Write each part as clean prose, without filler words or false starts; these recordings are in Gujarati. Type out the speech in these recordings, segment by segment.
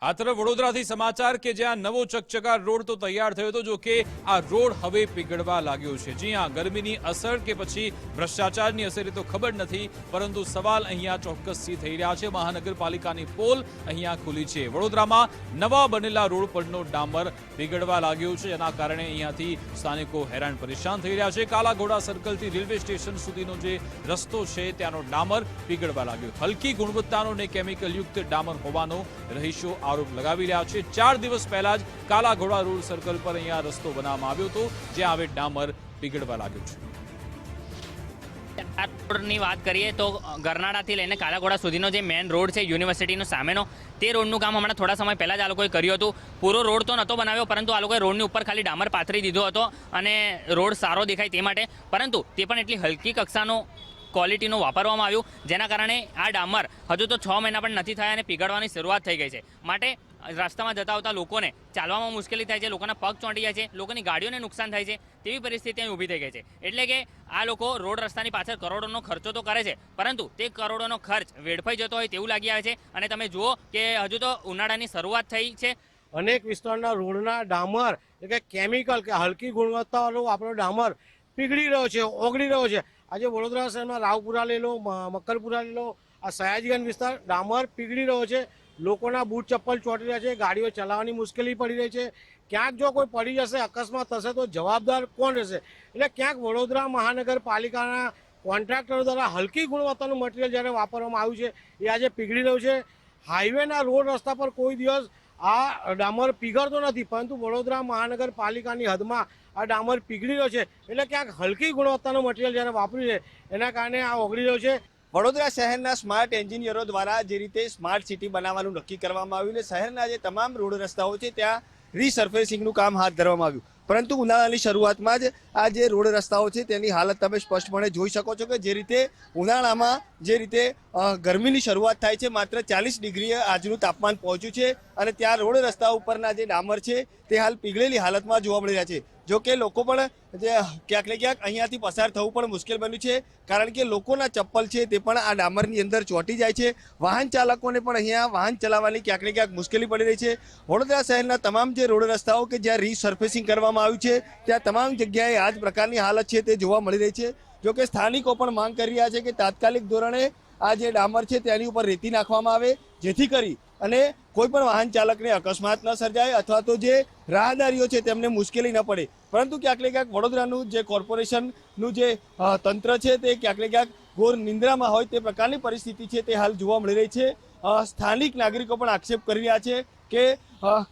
આ તરફ વડોદરાથી સમાચાર કે જ્યાં નવો ચકચકાર રોડ તો તૈયાર થયો હતો, જો કે આ રોડ હવે પીગળવા લાગ્યો છે। જી હા, ગરમીની અસર કે પછી ભ્રષ્ટાચારની અસર એ તો ખબર નથી, પરંતુ સવાલ અહીંયા ચોક્કસથી થઈ રહ્યા છે। મહાનગરપાલિકાની પોલ અહીંયા ખુલી છે। વડોદરામાં નવા બનેલા રોડ પરનો ડામર પીગળવા લાગ્યો છે, જેના કારણે અહીંયાથી સ્થાનિકો હેરાન પરેશાન થઈ રહ્યા છે। કાલાઘોડા સર્કલથી રેલવે સ્ટેશન સુધીનો જે રસ્તો છે ત્યાંનો ડામર પીગળવા લાગ્યો। હલકી ગુણવત્તાનો ને કેમિકલયુક્ત ડામર હોવાનો રહીશો આરોપ લગાવી રહ્યા છે। 4 દિવસ પહેલા જ કાલાઘોડા રોડ સર્કલ પર અહીંયા રસ્તો બનાવવામાં આવ્યો હતો, જ્યાં હવે ડામર પીગળવા લાગ્યો છે। આ રોડની વાત કરીએ તો ગરનાળાથી લઈને કાલાઘોડા સુધીનો જે મેઇન રોડ છે યુનિવર્સિટીનો સામેનો, તે રોડનું કામ હમણાં થોડા સમય પહેલાં જ આ લોકોએ કર્યું હતું। પૂરો રોડ તો નહોતો બનાવ્યો, પરંતુ આ લોકોએ રોડની ઉપર ખાલી ડામર પાથરી દીધો હતો અને રોડ સારો દેખાય તે માટે, પરંતુ તે પણ એટલી હલકી કક્ષાનો ક્વોલિટીનો વાપરવામાં આવ્યું, જેના કારણે આ ડામર હજુ તો 6 મહિના પણ નથી થયા અને પીગળવાની શરૂઆત થઈ ગઈ છે। માટે રસ્તામાં જતા આવતા લોકોને ચાલવામાં મુશ્કેલી થાય છે, લોકોના પગ ચોંટી જાય છે, લોકોની ગાડીઓને નુકસાન થાય છે, તેવી પરિસ્થિતિ અહીં ઊભી થઈ ગઈ છે। એટલે કે આ લોકો રોડ રસ્તાની પાછળ કરોડોનો ખર્ચો તો કરે છે, પરંતુ તે કરોડોનો ખર્ચ વેડફાઈ જતો હોય તેવું લાગી આવે છે। અને તમે જુઓ કે હજુ તો ઉનાળાની શરૂઆત થઈ છે। અનેક વિસ્તારના રોડના ડામર એટલે કે કેમિકલ કે હલકી ગુણવત્તાવાળો આપણો ડામર પીગળી રહ્યો છે, ઓગળી રહ્યો છે। આજે વડોદરા શહેરમાં રાવપુરા લઈ લો, મક્કરપુરા લઈ લો, આ સયાજીગંજ વિસ્તાર ડામર પીગળી રહ્યો છે। લોકોના બૂટ ચપ્પલ ચોંટી રહ્યા છે, ગાડીઓ ચલાવવાની મુશ્કેલી પડી રહી છે। ક્યાંક જો કોઈ પડી જશે, અકસ્માત થશે તો જવાબદાર કોણ રહેશે? એટલે ક્યાંક વડોદરા મહાનગરપાલિકાના કોન્ટ્રાક્ટરો દ્વારા હલકી ગુણવત્તાનું મટીરિયલ જ્યારે વાપરવામાં આવ્યું છે એ આજે પીગળી રહ્યું છે। હાઈવેના રોડ રસ્તા પર કોઈ દિવસ આ ડામર પીગળતો નથી, પરંતુ વડોદરા મહાનગરપાલિકાની હદમાં આ ડામર પીગળી રહ્યો છે। એટલે ક્યાંક હલકી ગુણવત્તાનું મટીરિયલ જ્યારે વાપર્યું છે એના કારણે આ ઓગળી રહ્યો છે। વડોદરા શહેરના સ્માર્ટ એન્જિનિયરો દ્વારા જે રીતે સ્માર્ટ સિટી બનાવવાનું નક્કી કરવામાં આવ્યું ને શહેરના જે તમામ રોડ રસ્તાઓ છે ત્યાં રીસર્ફેસિંગનું કામ હાથ ધરવામાં આવ્યું, પરંતુ ઉનાળાની શરૂઆતમાં જ આ જે રોડ રસ્તાઓ છે તેની હાલત તમે સ્પષ્ટપણે જોઈ શકો છો કે જે રીતે ઉનાળામાં જે રીતે ગરમીની શરૂઆત થાય છે, માત્ર 40 ડિગ્રીએ આજનું તાપમાન પહોંચ્યું છે અને ત્યાં રોડ રસ્તા ઉપરના જે ડામર છે તે હાલ પીગળેલી હાલતમાં જોવા મળી રહ્યા છે। જો કે લોકો પણ જે ક્યાંક ને ક્યાંક અહીંયાથી પસાર થવું પણ મુશ્કેલ બન્યું છે, કારણ કે લોકોના ચપ્પલ છે તે પણ આ ડામરની અંદર ચોંટી જાય છે। વાહન ચાલકોને પણ અહીંયા વાહન ચલાવવાની ક્યાંક ને ક્યાંક મુશ્કેલી પડી રહી છે। વડોદરા શહેરના તમામ જે રોડ રસ્તાઓ કે જ્યાં રીસર્ફેસિંગ કરવામાં આવ્યું છે ત્યાં તમામ જગ્યાએ આ જ પ્રકારની હાલત છે તે જોવા મળી રહી છે। જો કે સ્થાનિકો પણ માંગ કરી રહ્યા છે કે તાત્કાલિક ધોરણે આ જે ડામર છે તેની ઉપર રેતી નાખવામાં આવે, જેથી કરી અને કોઈ પણ વાહન ચાલકને અકસ્માત ન સર્જાય અથવા તો જે રાહદારીઓ છે તેમને મુશ્કેલી ન પડે। પરંતુ ક્યાંક ને ક્યાંક વડોદરાનું જે કોર્પોરેશનનું જે તંત્ર છે તે ક્યાંક ને ક્યાંક ઘોર નિંદ્રામાં હોય તે પ્રકારની પરિસ્થિતિ છે તે હાલ જોવા મળી રહી છે। સ્થાનિક નાગરિકો પણ આક્ષેપ કરી રહ્યા છે કે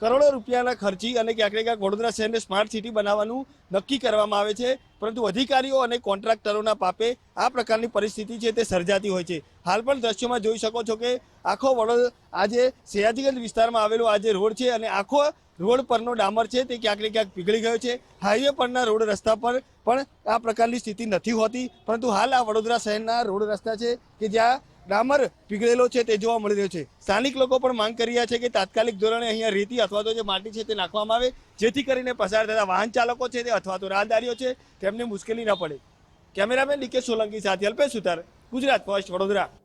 કરોડો રૂપિયાના ખર્ચી અને ક્યાંક ને ક્યાંક વડોદરા શહેરને સ્માર્ટ સિટી બનાવવાનું નક્કી કરવામાં આવે છે, પરંતુ અધિકારીઓ અને કોન્ટ્રાક્ટરોના પાપે આ પ્રકારની પરિસ્થિતિ છે તે સર્જાતી હોય છે। હાલ પણ દ્રશ્યોમાં જોઈ શકો છો કે આખો વડોદરા આજે સયાજીગંજ વિસ્તારમાં આવેલો આ જે રોડ છે અને આખો રોડ પરનો ડામર છે તે ક્યાંક ને ક્યાંક પીગળી ગયો છે। હાઈવે પરના રોડ રસ્તા પર પણ આ પ્રકારની સ્થિતિ નથી હોતી, પરંતુ હાલ આ વડોદરા શહેરના રોડ રસ્તા છે કે જ્યાં ડામર પીગળેલો છે તે જોવા મળી રહ્યો છે। સ્થાનિક લોકો પણ માંગ કરી રહ્યા છે કે તાત્કાલિક ધોરણે અહીંયા રેતી અથવા તો જે માટી છે તે નાખવામાં આવે, જેથી કરીને પસાર થતા વાહન ચાલકો છે તે અથવા તો રાહદારીઓ છે તેમને મુશ્કેલી ન પડે। કેમેરામેન ડીકે સોલંકી સાથે અલ્પેશ સુતાર, ગુજરાત ફર્સ્ટ, વડોદરા।